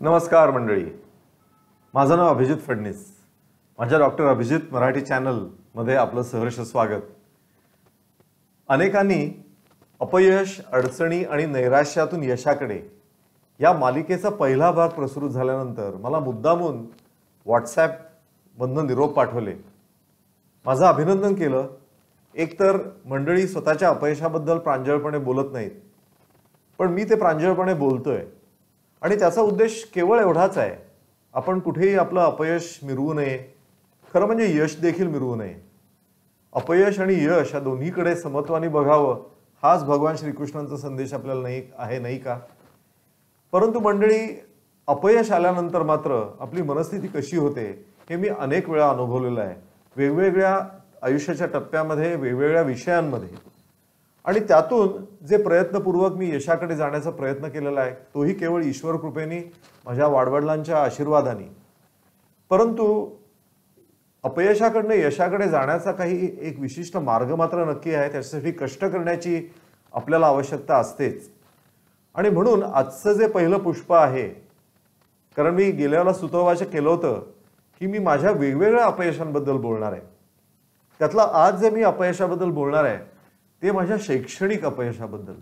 नमस्कार मंडळी, माझं नाव अभिजित फडणीस. माझ्या डॉक्टर अभिजित मराठी चॅनलमध्ये आपलं सहर्ष स्वागत. अनेकांनी अपयश, अडचणी आणि नैराश्यातून यशाकडे या मालिकेचा पहिला भाग प्रसृत झाल्यानंतर मला मुद्दामून व्हॉट्सॲपमधनं निरोप पाठवले, माझं अभिनंदन केलं. एकतर मंडळी स्वतःच्या अपयशाबद्दल प्रांजळपणे बोलत नाहीत, पण मी ते प्रांजळपणे बोलतोय आणि त्याचा उद्देश केवळ एवढाच आहे, आपण कुठेही आपलं अपयश मिरवू नये, खरं म्हणजे यश देखील मिरवू नये. अपयश आणि यश या दोन्हीकडे समत्वाने बघावं, हाच भगवान श्रीकृष्णांचा संदेश आपल्याला नाही का? परंतु मंडळी, अपयश आल्यानंतर मात्र आपली मनस्थिती कशी होते हे मी अनेक वेळा अनुभवलेलं आहे, वेगवेगळ्या आयुष्याच्या टप्प्यामध्ये, वेगवेगळ्या विषयांमध्ये. आणि त्यातून जे प्रयत्नपूर्वक मी यशाकडे जाण्याचा प्रयत्न केलेला आहे, तोही केवळ ईश्वर कृपेने, माझ्या वाडवडिलांच्या आशीर्वादाने. परंतु अपयशाकडनं यशाकडे जाण्याचा काही एक विशिष्ट मार्ग मात्र नक्की आहे. त्याच्यासाठी कष्ट करण्याची आपल्याला आवश्यकता असतेच. आणि म्हणून आजचं जे पहिलं पुष्प आहे, कारण मी गेल्या वेळेला सुतोवाच केलं होतं की मी माझ्या वेगवेगळ्या अपयशांबद्दल बोलणार आहे. त्यातलं आज जे मी अपयशाबद्दल बोलणार आहे ते माझ्या शैक्षणिक अपयशाबद्दल.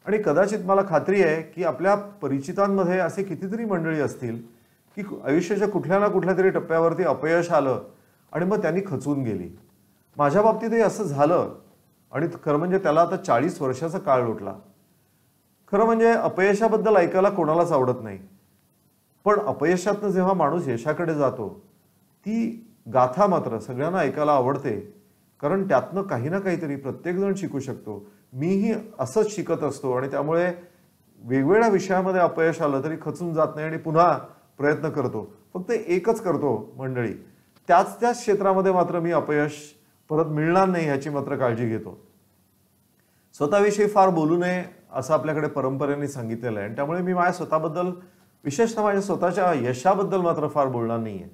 आणि कदाचित मला खात्री आहे की आपल्या परिचितांमध्ये असे कितीतरी मंडळी असतील की आयुष्याच्या कुठल्या ना कुठल्या तरी टप्प्यावरती अपयश आलं आणि मग त्यांनी खचून गेली. माझ्या बाबतीतही असं झालं. आणि खरं म्हणजे त्याला आता 40 वर्षाचा काळ लोटला. खरं म्हणजे अपयशाबद्दल ऐकायला कोणालाच आवडत नाही, पण अपयशातनं जेव्हा माणूस यशाकडे जातो ती गाथा मात्र सगळ्यांना ऐकायला आवडते, कारण त्यातनं काही ना काहीतरी प्रत्येकजण शिकू शकतो. मीही असंच शिकत असतो आणि त्यामुळे वेगवेगळ्या विषयामध्ये अपयश आलं तरी खचून जात नाही आणि पुन्हा प्रयत्न करतो. फक्त एकच करतो मंडळी, त्याच क्षेत्रामध्ये मात्र मी अपयश परत मिळणार नाही ह्याची मात्र काळजी घेतो. स्वतःविषयी फार बोलू नये असं आपल्याकडे परंपरेने सांगितलेलं आहे आणि त्यामुळे मी माझ्या स्वतःबद्दल, विशेषतः माझ्या स्वतःच्या यशाबद्दल मात्र फार बोलणार नाहीये.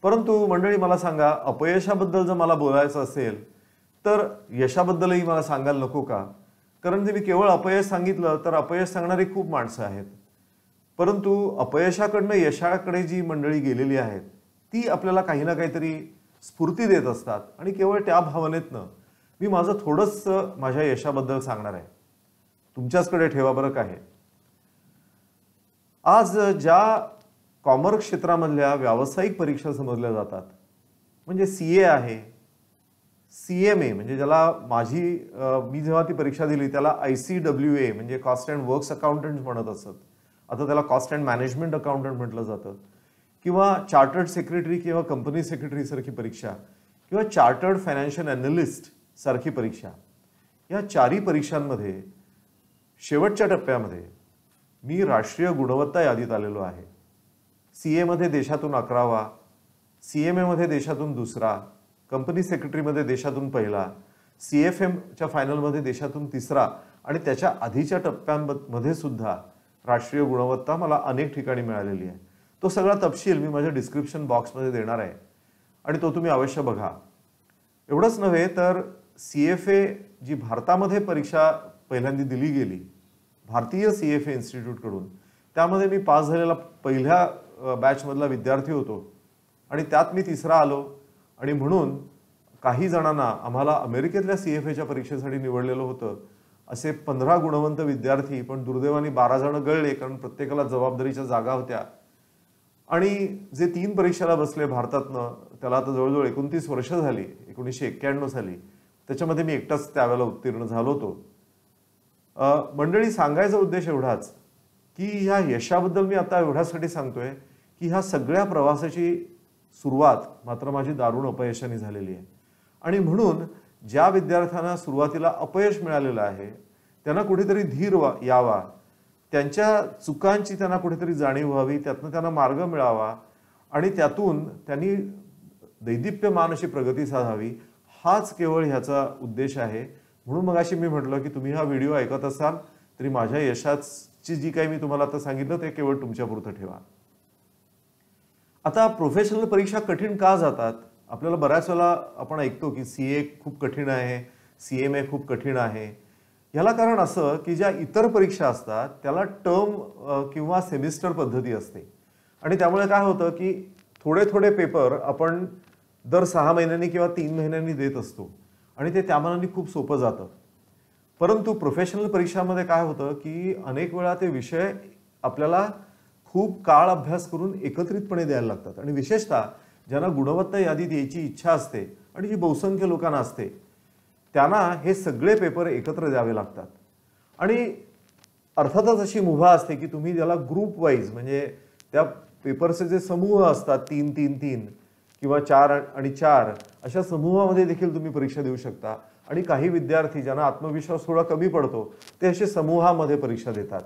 परंतु मंडळी, मला सांगा, अपयशाबद्दल जर मला बोलायचं असेल तर यशाबद्दलही मला सांगायला नको का? कारण जर मी केवळ अपयश सांगितलं तर अपयश सांगणारी खूप माणसं आहेत, परंतु अपयशाकडनं यशाकडे जी मंडळी गेलेली आहेत ती आपल्याला काही ना काहीतरी स्फूर्ती देत असतात. आणि केवळ त्या भावनेतनं मी माझं थोडंसं माझ्या यशाबद्दल सांगणार आहे. तुमच्याचकडे ठेवा बरं काय. आज ज्या कॉमर्स क्षेत्रामधल्या व्यावसायिक परीक्षा समजल्या जातात, म्हणजे CA आहे, CMA म्हणजे ज्याला मी जेव्हा ती परीक्षा दिली त्याला ICWA म्हणजे कॉस्ट अँड वर्क्स अकाउंटंट म्हणत असत, आता त्याला कॉस्ट अँड मॅनेजमेंट अकाउंटंट म्हटलं जातं, किंवा चार्टर्ड सेक्रेटरी किंवा कंपनी सेक्रेटरी सारखी परीक्षा, किंवा चार्टर्ड फायनान्शियल अॅनालिस्ट सारखी परीक्षा. या चारही परीक्षांमध्ये शेवटच्या टप्प्यामध्ये मी राष्ट्रीय गुणवत्ता यादीत आलेलो आहे. CA मध्ये देशातून 11वा, CMA मध्ये देशातून 2रा, कंपनी सेक्रेटरीमध्ये देशातून 1ला, CFMच्या फायनलमध्ये देशातून 3रा आणि त्याच्या आधीच्या टप्प्यांमध्ये सुद्धा राष्ट्रीय गुणवत्ता मला अनेक ठिकाणी मिळालेली आहे. तो सगळा तपशील मी माझ्या डिस्क्रिप्शन बॉक्समध्ये देणार आहे आणि तो तुम्ही अवश्य बघा. एवढंच नव्हे तर CFA जी भारतामध्ये परीक्षा पहिल्यांदा दिली गेली, भारतीय CFA इन्स्टिट्यूटकडून, त्यामध्ये मी पास झालेला पहिल्या बॅचमधला विद्यार्थी होतो आणि त्यात मी 3रा आलो. आणि म्हणून काही जणांना आम्हाला अमेरिकेतल्या CFAच्या परीक्षेसाठी निवडलेलं होतं. असे 15 गुणवंत विद्यार्थी, पण दुर्दैवाने 12 जण गळले, कारण प्रत्येकाला जबाबदारीच्या जागा होत्या. आणि जे 3 परीक्षेला बसले भारतातनं, त्याला आता जवळजवळ 29 वर्ष झाली, 1991 साली, त्याच्यामध्ये मी एकटाच त्यावेळेला उत्तीर्ण झालो होतो. मंडळी, सांगायचा उद्देश एवढाच की ह्या यशाबद्दल मी आता एवढ्यासाठी सांगतोय की ह्या सगळ्या प्रवासाची सुरुवात मात्र माझी दारुण अपयशाने झालेली आहे. आणि म्हणून ज्या विद्यार्थ्यांना सुरुवातीला अपयश मिळालेलं आहे त्यांना कुठेतरी धीर यावा, त्यांच्या चुकांची त्यांना कुठेतरी जाणीव व्हावी, त्यातनं त्यांना मार्ग मिळावा आणि त्यातून त्यांनी दैदिप्यमान अशी प्रगती साधावी, हाच केवळ ह्याचा उद्देश आहे. म्हणून मगाशी मी म्हटलं की तुम्ही हा व्हिडिओ ऐकत असाल तरी माझ्या यशाची जी काही मी तुम्हाला आता सांगितलं ते केवळ तुमच्यापुरतं ठेवा. आता प्रोफेशनल परीक्षा कठीण का जातात? आपल्याला बऱ्याच वेळा आपण ऐकतो की CA खूप कठीण आहे, CMA खूप कठीण आहे. याला कारण असं की ज्या इतर परीक्षा असतात त्याला टर्म किंवा सेमिस्टर पद्धती असते आणि त्यामुळे काय होतं की थोडे थोडे पेपर आपण दर 6 महिन्यांनी किंवा 3 महिन्यांनी देत असतो आणि ते त्यामानाने खूप सोपं जातं. परंतु प्रोफेशनल परीक्षांमध्ये काय होतं की अनेक वेळा ते विषय आपल्याला खूप काळ अभ्यास करून एकत्रितपणे द्यायला लागतात आणि विशेषतः ज्यांना गुणवत्ता यादीत यायची इच्छा असते आणि जी बहुसंख्य लोकांना असते त्यांना हे सगळे पेपर एकत्र द्यावे लागतात. आणि अर्थातच अशी मुभा असते की तुम्ही त्याला ग्रुप वाईज म्हणजे त्या पेपरचे जे समूह असतात 3-3-3 किंवा 4 आणि 4 अशा समूहामध्ये देखील तुम्ही परीक्षा देऊ शकता. आणि काही विद्यार्थी ज्यांना आत्मविश्वास थोडा कमी पडतो ते असे समूहामध्ये परीक्षा देतात.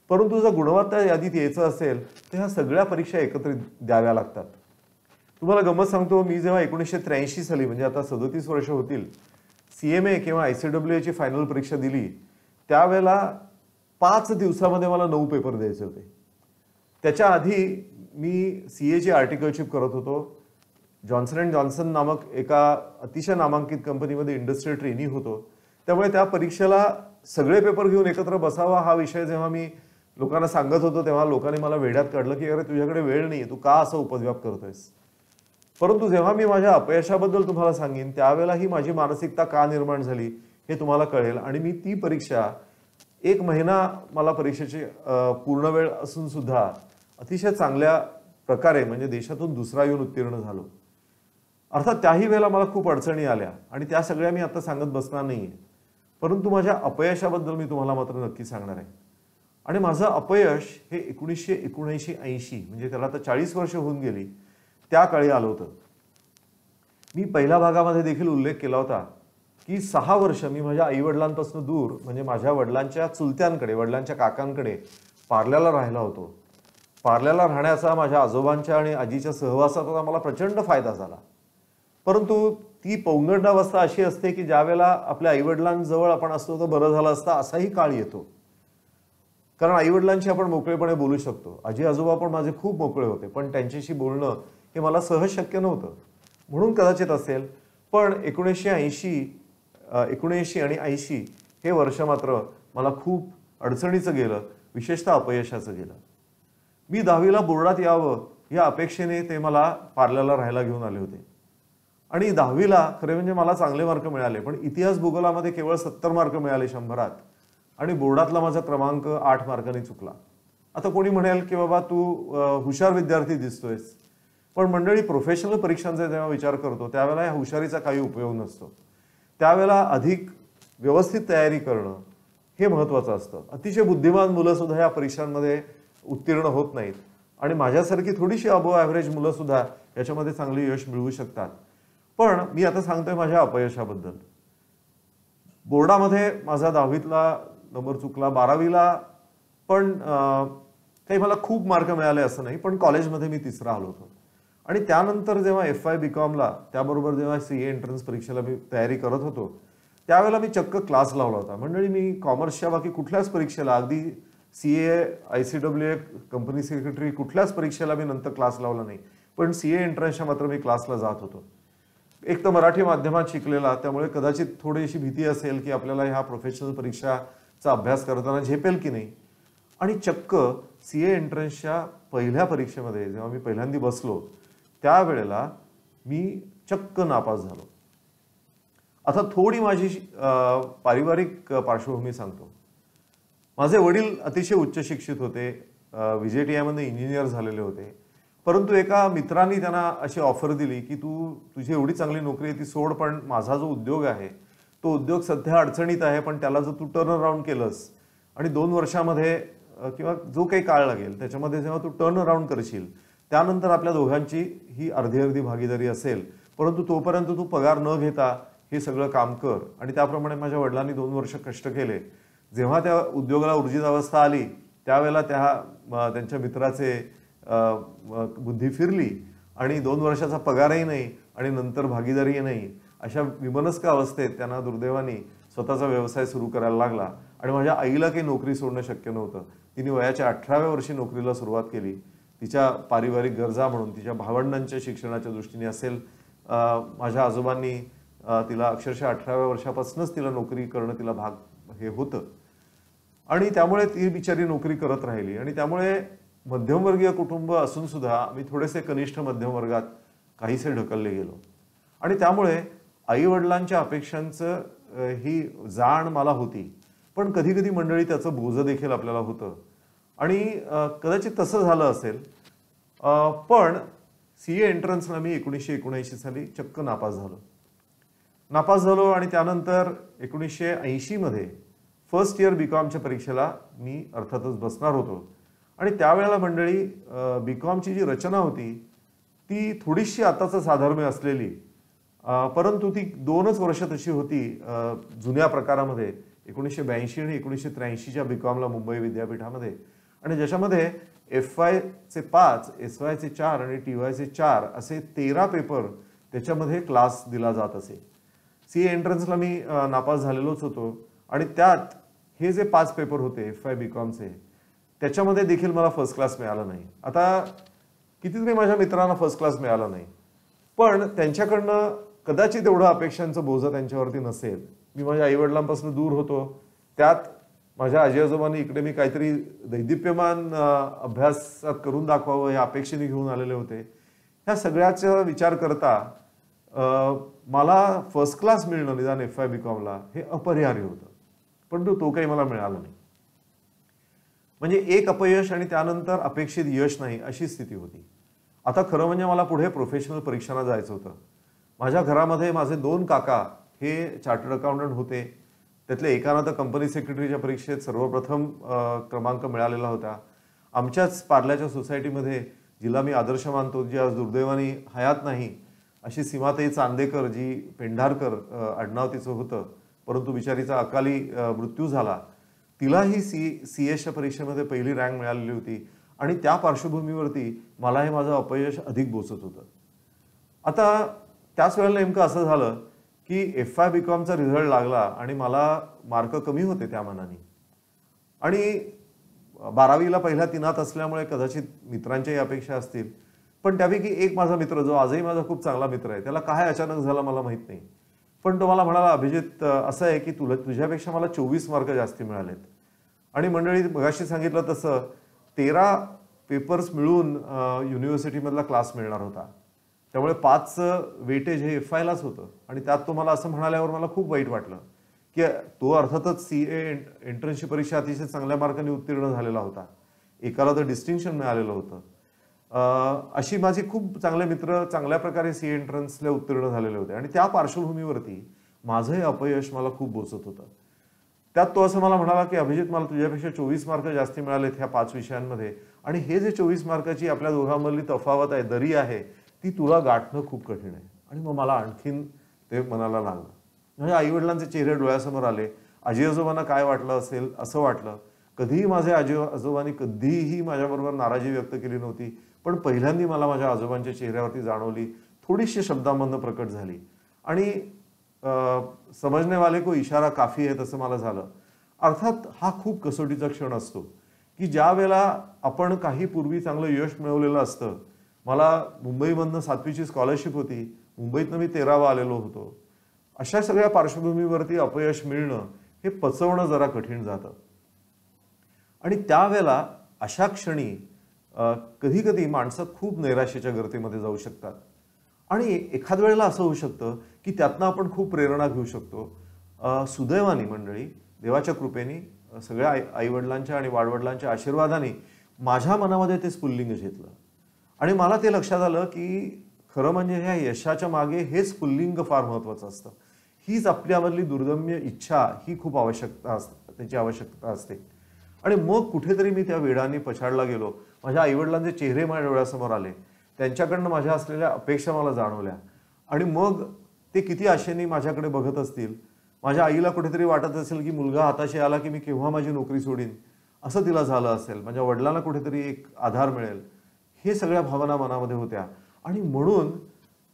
परंतु जर गुणवत्ता यादीत यायचं असेल तर ह्या सगळ्या परीक्षा एकत्रित द्याव्या लागतात. तुम्हाला गंमत सांगतो, मी जेव्हा 1983 साली म्हणजे आता 37 वर्ष होतील CMA किंवा ICWA ची फायनल परीक्षा दिली त्यावेळेला 5 दिवसामध्ये मला 9 पेपर द्यायचे होते. त्याच्या आधी मी CA ची आर्टिकलशिप करत होतो. जॉन्सन अँड जॉन्सन नामक एका अतिशय नामांकित कंपनीमध्ये इंडस्ट्रियल ट्रेनी होतो. त्यामुळे त्या परीक्षेला सगळे पेपर घेऊन एकत्र बसावा हा विषय जेव्हा मी लोकांना सांगत होतो तेव्हा लोकांनी मला वेड्यात काढलं की अरे तुझ्याकडे वेळ नाही, तू का असं उपद्व्याप करतोयस. परंतु जेव्हा मी माझ्या अपयशाबद्दल तुम्हाला सांगेन त्यावेळेला ही माझी मानसिकता का निर्माण झाली हे तुम्हाला कळेल. आणि मी ती परीक्षा 1 महिना मला परीक्षेची पूर्ण वेळ असून सुद्धा अतिशय चांगल्या प्रकारे म्हणजे देशातून दुसरा येऊन उत्तीर्ण झालो. अर्थात त्याही वेळेला मला खूप अडचणी आल्या आणि त्या सगळ्या मी आता सांगत बसणार नाहीये. परंतु माझ्या अपयशाबद्दल मी तुम्हाला मात्र नक्की सांगणार आहे. आणि माझं अपयश हे 1979-80 म्हणजे त्याला आता 40 वर्ष होऊन गेली त्या काळी आलं होतं. मी पहिल्या भागामध्ये देखील उल्लेख केला होता की 6 वर्ष मी माझ्या आईवडिलांपासून दूर म्हणजे माझ्या वडिलांच्या चुलत्यांकडे वडिलांच्या काकांकडे पार्ल्याला राहिला होतो. पार्ल्याला राहण्याचा माझ्या आजोबांच्या आणि आजीच्या सहवासाचा मला प्रचंड फायदा झाला. परंतु ती पौंगडावस्था अशी असते की ज्यावेळेला आपल्या आईवडिलांजवळ आपण असतो तर बरं झालं असतं असाही काळ येतो. कारण आईवडिलांशी आपण मोकळेपणे बोलू शकतो. आजी आजोबा पण माझे खूप मोकळे होते पण त्यांच्याशी बोलणं हे मला सहज शक्य नव्हतं म्हणून कदाचित असेल. पण 1979 आणि 80 हे वर्ष मात्र मला खूप अडचणीचं गेलं, विशेषतः अपयशाचं गेलं. मी 10वीला बोर्डात यावं या अपेक्षेने ते मला पार्ल्याला राहायला घेऊन आले होते. आणि 10वीला खरे म्हणजे मला चांगले मार्क मिळाले पण इतिहास भूगोलामध्ये केवळ 70 मार्क मिळाले 100त आणि बोर्डातला माझा क्रमांक 8 मार्कांनी चुकला. आता कोणी म्हणेल की बाबा तू हुशार विद्यार्थी दिसतोयस. पण मंडळी प्रोफेशनल परीक्षांचा जेव्हा विचार करतो त्यावेळेला या हुशारीचा काही उपयोग नसतो. त्यावेळेला अधिक व्यवस्थित तयारी करणं हे महत्त्वाचं असतं. अतिशय बुद्धिमान मुलं सुद्धा या परीक्षांमध्ये उत्तीर्ण होत नाहीत आणि माझ्यासारखी थोडीशी अबोव ॲव्हरेज मुलं सुद्धा याच्यामध्ये चांगले यश मिळवू शकतात. पण मी आता सांगतोय माझ्या अपयशाबद्दल. बोर्डामध्ये माझा 10वीतला नंबर चुकला, 12वीला पण काही मला खूप मार्क मिळाले असं नाही पण कॉलेजमध्ये मी 3रा आलो होतो. आणि त्यानंतर जेव्हा FY BComला त्याबरोबर जेव्हा CA एंट्रन्स परीक्षेला मी तयारी करत होतो त्यावेळेला मी चक्क क्लास लावला होता. मंडळी मी कॉमर्सच्या बाकी कुठल्याच परीक्षेला अगदी CA ICWA कंपनी सेक्रेटरी कुठल्याच परीक्षेला मी नंतर क्लास लावला नाही पण CA एंट्रन्सच्या मात्र मी क्लासला जात होतो. एक तर मराठी माध्यमात शिकलेला त्यामुळे कदाचित थोडीशी भीती असेल की आपल्याला ह्या प्रोफेशनल परीक्षाचा अभ्यास करताना झेपेल की नाही. आणि चक्क CA एंट्रन्सच्या पहिल्या परीक्षेमध्ये जेव्हा मी पहिल्यांदा बसलो त्यावेळेला मी चक्क नापास झालो. आता थोडी माझी पारिवारिक पार्श्वभूमी सांगतो. माझे वडील अतिशय उच्च शिक्षित होते, VJTI मध्ये इंजिनियर झालेले होते. परंतु एका मित्रांनी त्यांना अशी ऑफर दिली की तुझी एवढी चांगली नोकरी आहे ती सोड पण माझा जो उद्योग आहे तो उद्योग सध्या अडचणीत आहे पण त्याला जर तू टर्न अराउंड केलंस आणि 2 वर्षामध्ये किंवा जो काही काळ लागेल त्याच्यामध्ये जेव्हा तू टर्न अराउंड करशील त्यानंतर आपल्या दोघांची ही अर्धी भागीदारी असेल. परंतु तोपर्यंत तू पगार न घेता हे सगळं काम कर. आणि त्याप्रमाणे माझ्या वडिलांनी 2 वर्ष कष्ट केले. जेव्हा त्या उद्योगाला ऊर्जित अवस्था आली त्यावेळेला त्यांच्या मित्राचे बुद्धी फिरली आणि 2 वर्षाचा पगारही नाही आणि नंतर भागीदारीही नाही अशा विमनस्क अवस्थेत त्यांना दुर्दैवाने स्वतःचा व्यवसाय सुरू करायला लागला. आणि माझ्या आईला काही नोकरी सोडणं शक्य नव्हतं. तिने वयाच्या 18व्या वर्षी नोकरीला सुरुवात केली. तिच्या पारिवारिक गरजा म्हणून तिच्या भावंडांच्या शिक्षणाच्या दृष्टीने असेल, माझ्या आजोबांनी तिला अक्षरशः 18व्या वर्षापासूनच तिला नोकरी करणं तिला भाग हे होतं आणि त्यामुळे ती बिचारी नोकरी करत राहिली आणि त्यामुळे मध्यमवर्गीय कुटुंब असून सुद्धा मी थोडेसे कनिष्ठ मध्यम वर्गात काहीसे ढकलले गेलो आणि त्यामुळे आई वडिलांच्या अपेक्षांचं ही जाण मला होती, पण कधी कधी मंडळी त्याचं बोझं देखील आपल्याला होतं आणि कदाचित तसं झालं असेल. पण सीए एंट्रन्सला मी 1979 साली चक्क नापास झालो आणि त्यानंतर 1980 मध्ये फर्स्ट इयर बीकॉमच्या परीक्षेला मी अर्थातच बसणार होतो आणि त्यावेळेला मंडळी बीकॉमची जी रचना होती ती थोडीशी आताचं साधर्म्य असलेली, परंतु ती 2च वर्ष तशी होती जुन्या प्रकारामध्ये 1982 आणि 1983च्या बीकॉमला मुंबई विद्यापीठामध्ये, आणि ज्याच्यामध्ये FYचे 5, SYचे 4 आणि TYचे 4 असे 13 पेपर त्याच्यामध्ये क्लास दिला जात असे. सीए एंट्रन्सला मी नापास झालेलोच होतो आणि त्यात हे जे 5 पेपर होते FY बीकॉमचे त्याच्यामध्ये देखील मला फर्स्ट क्लास मिळाला नाही. आता कितीतरी माझ्या मित्रांना फर्स्ट क्लास मिळाला नाही, पण त्यांच्याकडनं कदाचित एवढं अपेक्षांचं बोझं त्यांच्यावरती नसेल. मी माझ्या आईवडिलांपासून दूर होतो, त्यात माझ्या आजी आजोबांनी इकडे मी काहीतरी दैदिप्यमान अभ्यासात करून दाखवावं या अपेक्षेने घेऊन आलेले होते. ह्या सगळ्याचा विचार करता मला फर्स्ट क्लास मिळणं निदान FY बीकॉमला हे अपरिहार्य होतं, परंतु तो काही मला मिळाला नाही. म्हणजे एक अपयश आणि त्यानंतर अपेक्षित यश नाही अशी स्थिती होती. आता खरं म्हणजे मला पुढे प्रोफेशनल परीक्षांना जायचं होतं. माझ्या घरामध्ये माझे 2 काका हे चार्टर्ड अकाउंटंट होते. त्यातले एकानं तर कंपनी सेक्रेटरीच्या परीक्षेत सर्वप्रथम क्रमांक मिळालेला होता. आमच्याच पार्ल्याच्या सोसायटीमध्ये जिला मी आदर्श मानतो, जी आज दुर्दैवाने हयात नाही, अशी सीमाताई चांदेकर, जी पेंढारकर आडनाव तिचं होतं, परंतु बिचारीचा अकाली मृत्यू झाला. तिलाही सीएच्या परीक्षेमध्ये पहिली रँक मिळालेली होती आणि त्या पार्श्वभूमीवरती मला हे माझं अपयश अधिक बोचत होतं. आता त्याच वेळेला नेमकं असं झालं की FY बीकॉमचा रिझल्ट लागला आणि मला मार्क कमी होते त्या मानाने आणि 12वीला पहिल्या 3त असल्यामुळे कदाचित मित्रांच्याही अपेक्षा असतील, पण त्यापैकी एक माझा मित्र जो आजही माझा खूप चांगला मित्र आहे, त्याला काय अचानक झालं मला माहित नाही, पण तो मला म्हणाला, अभिजित असं आहे की तुझ्यापेक्षा मला 24 मार्क जास्ती मिळालेत. आणि मंडळी मगाशी सांगितलं तसं 13 पेपर्स मिळून युनिव्हर्सिटीमधला क्लास मिळणार होता, त्यामुळे 5 वेटेज हे FYलाच होतं आणि त्यात तो मला असं म्हणाल्यावर मला खूप वाईट वाटलं की तो अर्थातच सीए एंट्रन्सची परीक्षा अतिशय चांगल्या मार्काने उत्तीर्ण झालेला होता, एकाला तर डिस्टिंक्शन मिळालेलं होतं. अशी माझी खूप चांगले मित्र चांगल्या प्रकारे सीए एंट्रन्सला उत्तीर्ण झालेले होते आणि त्या पार्श्वभूमीवरती माझं हे अपयश मला खूप बोचत होतं. त्यात तो असं मला म्हणाला की अभिजित, मला तुझ्यापेक्षा 24 मार्क जास्ती मिळालेत ह्या 5 विषयांमध्ये आणि हे जे 24 मार्काची आपल्या दोघांमधली तफावत आहे, दरी आहे, ती तुला गाठणं खूप कठीण आहे. आणि मग मला आणखीन ते मनाला लागलं. म्हणजे आईवडिलांचे चेहरे डोळ्यासमोर आले. आजी आजोबांना काय वाटलं असेल असं वाटलं. कधीही माझे आजी आजोबांनी कधीही माझ्याबरोबर नाराजी व्यक्त केली नव्हती, पण पहिल्यांदा मला माझ्या आजोबांच्या चेहऱ्यावरती जाणवली, थोडीशी शब्दांमधनं प्रकट झाली आणि समजने वाले को इशारा काफी आहे तसं मला झालं. अर्थात हा खूप कसोटीचा क्षण असतो की ज्या वेळेला आपण काही पूर्वी चांगलं यश मिळवलेलं असतं. मला मुंबईमधनं 7वीची स्कॉलरशिप होती, मुंबईतनं मी 13वा आलेलो होतो. अशा सगळ्या पार्श्वभूमीवरती अपयश मिळणं हे पचवणं जरा कठीण जातं आणि त्यावेळेला अशा क्षणी कधी कधी माणसं खूप नैराश्याच्या गर्तेमध्ये जाऊ शकतात आणि एखाद वेळेला असं होऊ शकतं की त्यातनं आपण खूप प्रेरणा घेऊ शकतो. सुदैवाने मंडळी, देवाच्या कृपेने, सगळ्या आईवडिलांच्या आणि वाडवडिलांच्या आशीर्वादाने माझ्या मनामध्ये ते स्फुल्लिंग घेतलं आणि मला ते लक्षात आलं की खरं म्हणजे ह्या यशाच्या मागे हे स्फुल्लिंग फार महत्त्वाचं असतं. हीच आपल्यामधली दुर्दम्य इच्छा ही खूप आवश्यकता असते, त्याची आवश्यकता असते. आणि मग कुठेतरी मी त्या वेडाने पछाडला गेलो. माझ्या आईवडिलांचे चेहरे माझ्या डोळ्यासमोर आले, त्यांच्याकडनं माझ्या असलेल्या अपेक्षा मला जाणवल्या आणि मग ते किती आशेने माझ्याकडे बघत असतील. माझ्या आईला कुठेतरी वाटत असेल की मुलगा हाताशी आला की मी केव्हा माझी नोकरी सोडीन, असं तिला झालं असेल. माझ्या वडिलांना कुठेतरी एक आधार मिळेल, हे सगळ्या भावना मनामध्ये होत्या आणि म्हणून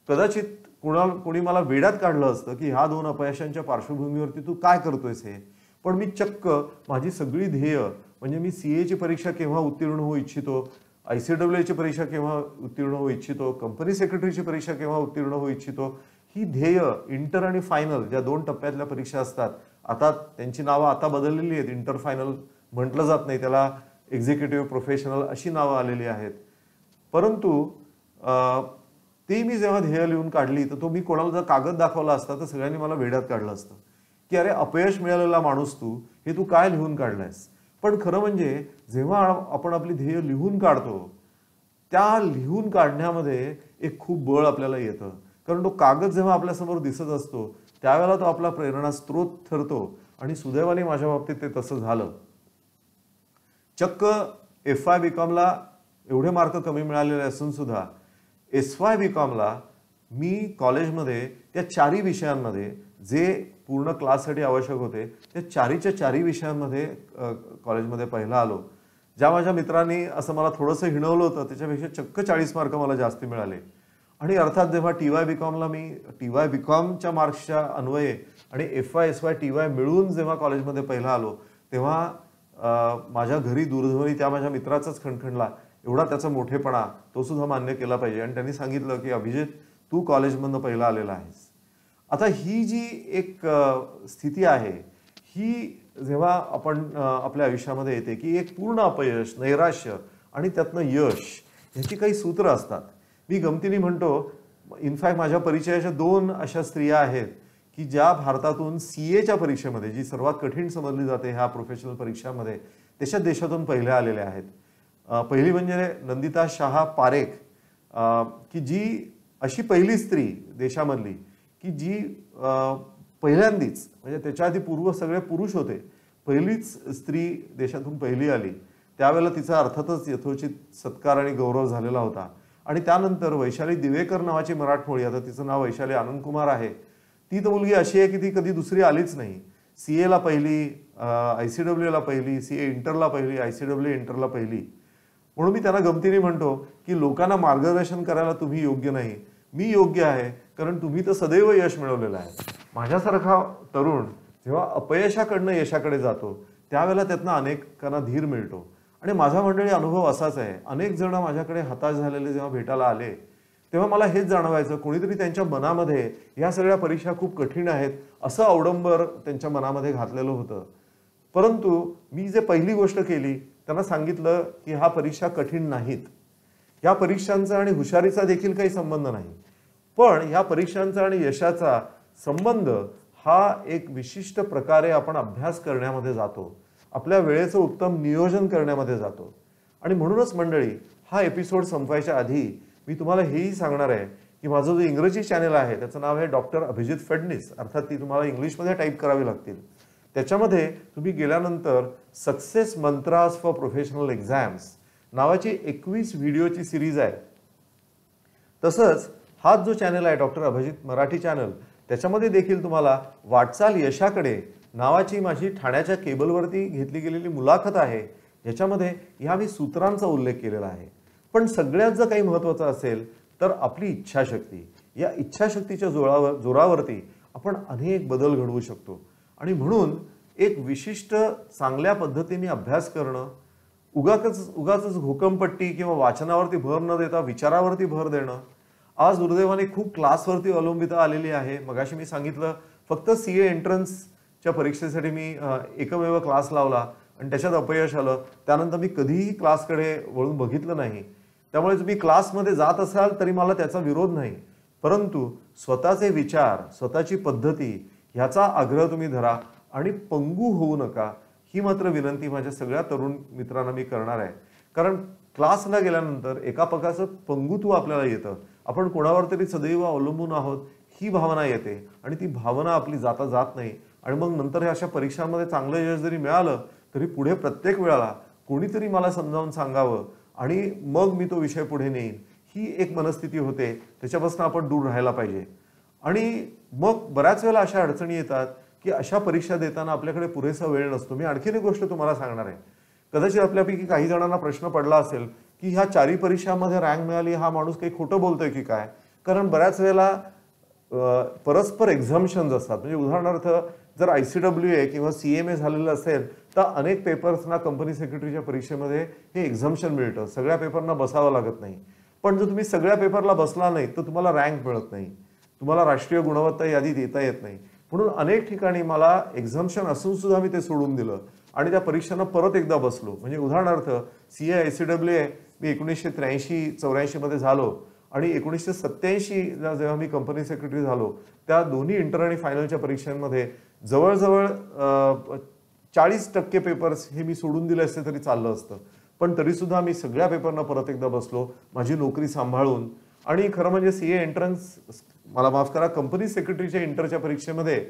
कदाचित कोणी मला वेड्यात काढलं असतं की ह्या 2 अपयशांच्या पार्श्वभूमीवरती तू काय करतोयस हे. पण मी चक्क माझी सगळी ध्येय, म्हणजे मी सीएची परीक्षा केव्हा उत्तीर्ण होऊ इच्छितो, ICAAची परीक्षा केव्हा उत्तीर्ण होऊ इच्छितो, कंपनी सेक्रेटरीची परीक्षा केव्हा उत्तीर्ण होऊ इच्छितो, ही ध्येय इंटर आणि फायनल ज्या 2 टप्प्यातल्या परीक्षा असतात आता त्यांची नावं आता बदललेली आहेत, इंटर फायनल म्हटलं जात नाही त्याला, एक्झिक्युटिव्ह प्रोफेशनल अशी नावं आलेली आहेत. परंतु ते मी जेव्हा ध्येय लिहून काढली तर तो मी कोणाला जर कागद दाखवला असता तर सगळ्यांनी मला वेड्यात काढलं असतं की अरे अपयश मिळालेला माणूस तू, हे तू काय लिहून काढलायस. पण खरं म्हणजे जेव्हा आपण आपली ध्येय लिहून काढतो त्या लिहून काढण्यामध्ये एक खूप बळ आपल्याला येतं. कारण तो कागद जेव्हा आपल्यासमोर दिसत असतो त्यावेळेला तो आपला प्रेरणा स्रोत ठरतो. आणि सुदैवाने माझ्या बाबतीत ते तसं झालं. चक्क FY BComला एवढे मार्क कमी मिळालेले असून सुद्धा SY BComला मी कॉलेजमध्ये त्या 4 विषयांमध्ये जे पूर्ण क्लाससाठी आवश्यक होते त्या 4च्या 4 विषयांमध्ये कॉलेजमध्ये पहिला आलो. ज्या माझ्या मित्रांनी असं मला थोडंसं हिणवलं होतं त्याच्यापेक्षा चक्क 40 मार्क मला जास्त मिळाले. आणि अर्थात जेव्हा TY BComला मी TY BComच्या मार्क्सच्या अन्वये आणि FY SY TY मिळून जेव्हा कॉलेजमध्ये पहिला आलो तेव्हा माझ्या घरी दूरध्वनी त्या माझ्या मित्राचाच खणखणला. एवढा त्याचा मोठेपणा तो सुद्धा मान्य केला पाहिजे. आणि त्यांनी सांगितलं की अभिजित तू कॉलेजमधनं पहिला आलेला आहेस. आता ही जी एक स्थिती आहे ही जेव्हा आपण आपल्या आयुष्यामध्ये येते की एक पूर्ण अपयश, नैराश्य आणि त्यातनं यश ह्याची काही सूत्र असतात. मी गमतीने म्हणतो, इनफॅक्ट माझ्या परिचयाच्या 2 अशा स्त्रिया आहेत की ज्या भारतातून CAच्या परीक्षेमध्ये जी सर्वात कठीण समजली जाते ह्या प्रोफेशनल परीक्षामध्ये त्याच्या देशातून पहिल्या आलेल्या आहेत. पहिली म्हणजे नंदिता शाह पारेख की जी अशी पहिली स्त्री देशामधली की जी पहिल्यांदीच म्हणजे त्याच्या आधी पूर्व सगळे पुरुष होते, पहिलीच स्त्री देशातून पहिली आली. त्यावेळेला तिचा अर्थातच यथोचित सत्कार आणि गौरव झालेला होता. आणि त्यानंतर वैशाली दिवेकर नावाची मराठमोळी, आता तिचं नाव वैशाली आनंद कुमार आहे, ती तर मुलगी अशी आहे की ती कधी दुसरी आलीच नाही. CAला पहिली, ICWला पहिली, CA इंटरला पहिली, ICW इंटरला पहिली. म्हणून मी त्यांना गमतीने म्हणतो की लोकांना मार्गदर्शन करायला तुम्ही योग्य नाही, मी योग्य आहे, कारण तुम्ही तर सदैव यश मिळवलेलं आहे. माझ्यासारखा तरुण जेव्हा अपयशाकडनं यशाकडे जातो त्यावेळेला त्यातनं अनेकांना धीर मिळतो. आणि माझा मंडळी अनुभव असाच आहे. अनेक जण माझ्याकडे हताश झालेले जेव्हा भेटायला आले तेव्हा मला हेच जाणवायचं, कोणीतरी त्यांच्या मनामध्ये या सगळ्या परीक्षा खूप कठीण आहेत असं अवडंबर त्यांच्या मनामध्ये घातलेलं होतं. परंतु मी जे पहिली गोष्ट केली त्यांना सांगितलं की ह्या परीक्षा कठीण नाहीत, या परीक्षांचा आणि हुशारीचा देखील काही संबंध नाही, पण या परीक्षांचा आणि यशाचा संबंध हा एक विशिष्ट प्रकारे आपण अभ्यास करण्यामध्ये जातो, आपल्या वेळेचं उत्तम नियोजन करण्यामध्ये जातो. आणि म्हणूनच मंडळी हा एपिसोड संपायच्या आधी मी तुम्हाला हेही सांगणार आहे की माझं जो इंग्रजी चॅनल आहे त्याचं नाव आहे डॉक्टर अभिजित फडणीस, अर्थात ती तुम्हाला इंग्लिशमध्ये टाईप करावी लागतील. त्याच्यामध्ये तुम्ही गेल्यानंतर success mantras for professional exams नावाची 21 व्हिडिओची सिरीज आहे. तसंच हाच जो चॅनल आहे डॉक्टर अभिजित मराठी चॅनल त्याच्यामध्ये देखील तुम्हाला वाटचाल यशाकडे नावाची माझी ठाण्याच्या केबलवरती घेतली गेलेली मुलाखत आहे, ज्याच्यामध्ये ह्या मी सूत्रांचा उल्लेख केलेला आहे. पण सगळ्यात जर काही महत्त्वाचं असेल तर आपली इच्छाशक्ती, या इच्छाशक्तीच्या जोरावरती आपण अनेक बदल घडवू शकतो. आणि म्हणून एक विशिष्ट चांगल्या पद्धतीने अभ्यास करणं, उगाच घोकमपट्टी किंवा वाचनावरती भर न देता विचारावरती भर देणं. आज दुर्दैवाने खूप क्लासवरती अवलंबिता आलेली आहे. मगाशी मी सांगितलं फक्त CA एंट्रन्सच्या परीक्षेसाठी मी एकमेव क्लास लावला आणि त्याच्यात अपयश आलं. त्यानंतर मी कधीही क्लासकडे वळून बघितलं नाही. त्यामुळे तुम्ही क्लासमध्ये जात असाल तरी मला त्याचा विरोध नाही, परंतु स्वतःचे विचार, स्वतःची पद्धती ह्याचा आग्रह तुम्ही धरा आणि पंगू होऊ नका, ही मात्र विनंती माझ्या सगळ्या तरुण मित्रांना मी करणार आहे. कारण क्लासला गेल्यानंतर एका प्रकारचं पंगुत्व आपल्याला येतं, आपण कोणावर तरी सदैव अवलंबून आहोत ही भावना येते आणि ती भावना आपली जाता जात नाही. आणि मग नंतर अशा परीक्षांमध्ये चांगलं यश जरी मिळालं तरी पुढे प्रत्येक वेळेला कोणीतरी मला समजावून सांगावं आणि मग मी तो विषय पुढे नेईन, ही एक मनस्थिती होते. त्याच्यापासून आपण दूर राहायला पाहिजे. आणि मग बऱ्याच वेळेला अशा अडचणी येतात की अशा परीक्षा देताना आपल्याकडे पुरेसा वेळ नसतो. मी आणखीन एक गोष्ट तुम्हाला सांगणार आहे. कदाचित आपल्यापैकी काही जणांना प्रश्न पडला असेल की ह्या 4 परीक्षांमध्ये रँक मिळाली, हा माणूस काही खोटं बोलतोय की काय. कारण बऱ्याच वेळेला परस्पर एक्झम्पशन्स असतात. म्हणजे उदाहरणार्थ जर ICWA किंवा CMA झालेलं असेल तर अनेक पेपर्सना कंपनी सेक्रेटरीच्या परीक्षेमध्ये हे एक्झम्पशन मिळतं, सगळ्या पेपरना बसावं लागत नाही. पण जर तुम्ही सगळ्या पेपरला बसला नाही तर तुम्हाला रँक मिळत नाही, तुम्हाला राष्ट्रीय गुणवत्ता यादी देता येत नाही. म्हणून अनेक ठिकाणी मला एक्झम्पशन असून सुद्धा मी ते सोडून दिलं आणि त्या परीक्षांना परत एकदा बसलो. म्हणजे उदाहरणार्थ CA ICAA मी 1983-84 मध्ये झालो आणि 1987 जेव्हा मी कंपनी सेक्रेटरी झालो, त्या दोन्ही इंटर आणि फायनलच्या परीक्षांमध्ये जवळजवळ 40% पेपर्स हे मी सोडून दिले असते तरी चाललं असतं. पण तरी सुद्धा मी सगळ्या पेपरना परत एकदा बसलो, माझी नोकरी सांभाळून. आणि खरं म्हणजे CA एंट्रन्स, मला माफ करा, कंपनी सेक्रेटरीच्या इंटरच्या परीक्षेमध्ये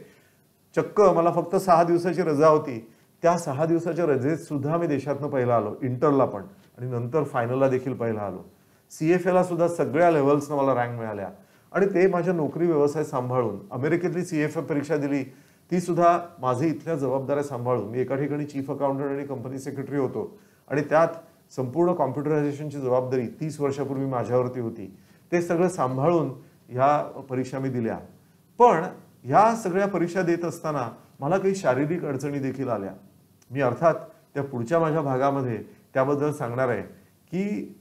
चक्क मला फक्त 6 दिवसाची रजा होती. त्या 6 दिवसाच्या रजेत सुद्धा मी देशातनं पहिला आलो, इंटरला पण, आणि नंतर फायनलला देखील पहिला आलो. CFAला सुद्धा सगळ्या लेव्हल्सनं मला रँक मिळाल्या आणि ते माझ्या नोकरी व्यवसाय सांभाळून. अमेरिकेतली CFA परीक्षा दिली, ती सुद्धा माझे इथल्या जबाबदाऱ्या सांभाळून. मी एका ठिकाणी चीफ अकाउंटंट आणि कंपनी सेक्रेटरी होतो आणि त्यात संपूर्ण कॉम्प्युटरायझेशनची जबाबदारी 30 वर्षापूर्वी माझ्यावरती होती. ते सगळं सांभाळून ह्या परीक्षा मी दिल्या. पण ह्या सगळ्या परीक्षा देत असताना मला काही शारीरिक अडचणी देखील आल्या. मी अर्थात त्या पुढच्या माझ्या भागामध्ये त्याबद्दल सांगणार आहे की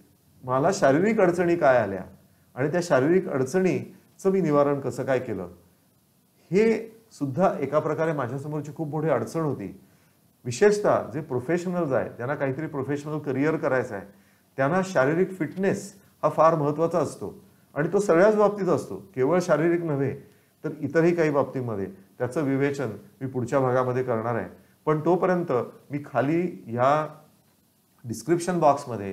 मला शारीरिक अडचणी काय आल्या आणि त्या शारीरिक अडचणीचं मी निवारण कसं काय केलं. हे सुद्धा एका प्रकारे माझ्यासमोरची खूप मोठी अडचण होती. विशेषतः जे प्रोफेशनल्स आहेत, त्यांना काहीतरी प्रोफेशनल करिअर करायचं आहे, त्यांना शारीरिक फिटनेस हा फार महत्त्वाचा असतो आणि तो सगळ्याच बाबतीत असतो, केवळ शारीरिक नव्हे तर इतरही काही बाबतीमध्ये. त्याचं विवेचन मी पुढच्या भागामध्ये करणार आहे. पण तोपर्यंत मी खाली ह्या डिस्क्रिप्शन बॉक्समध्ये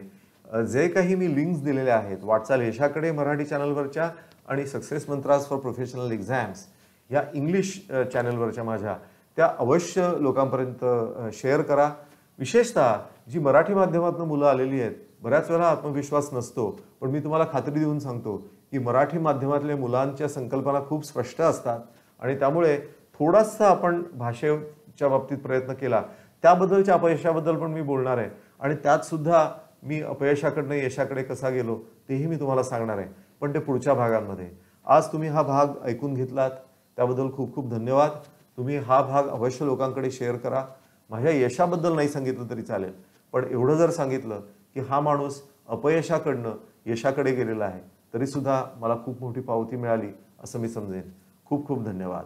जे काही मी लिंक्स दिलेल्या आहेत, वाटचाल यशाकडे मराठी चॅनलवरच्या आणि success mantras for professional exams या इंग्लिश चॅनलवरच्या माझ्या, त्या अवश्य लोकांपर्यंत शेअर करा. विशेषतः जी मराठी माध्यमातून मुलं आलेली आहेत, बऱ्याच वेळा आत्मविश्वास नसतो, पण मी तुम्हाला खात्री देऊन सांगतो की मराठी माध्यमातल्या मुलांच्या संकल्पना खूप स्पष्ट असतात आणि त्यामुळे थोडासा आपण भाषेच्या बाबतीत प्रयत्न केला, त्याबद्दलच्या अपयशाबद्दल पण मी बोलणार आहे आणि त्यात सुद्धा मी अपयशाकडनं यशाकडे कसा गेलो तेही मी तुम्हाला सांगणार आहे, पण ते पुढच्या भागांमध्ये. आज तुम्ही हा भाग ऐकून घेतलात त्याबद्दल खूप खूप धन्यवाद. तुम्ही हा भाग अवश्य लोकांकडे शेअर करा. माझ्या यशाबद्दल नाही सांगितलं तरी चालेल, पण एवढं जर सांगितलं की हा माणूस अपयशाकडनं यशाकडे गेलेला आहे, तरी सुद्धा मला खूप मोठी पावती मिळाली असं मी समजेन. खूप खूप धन्यवाद.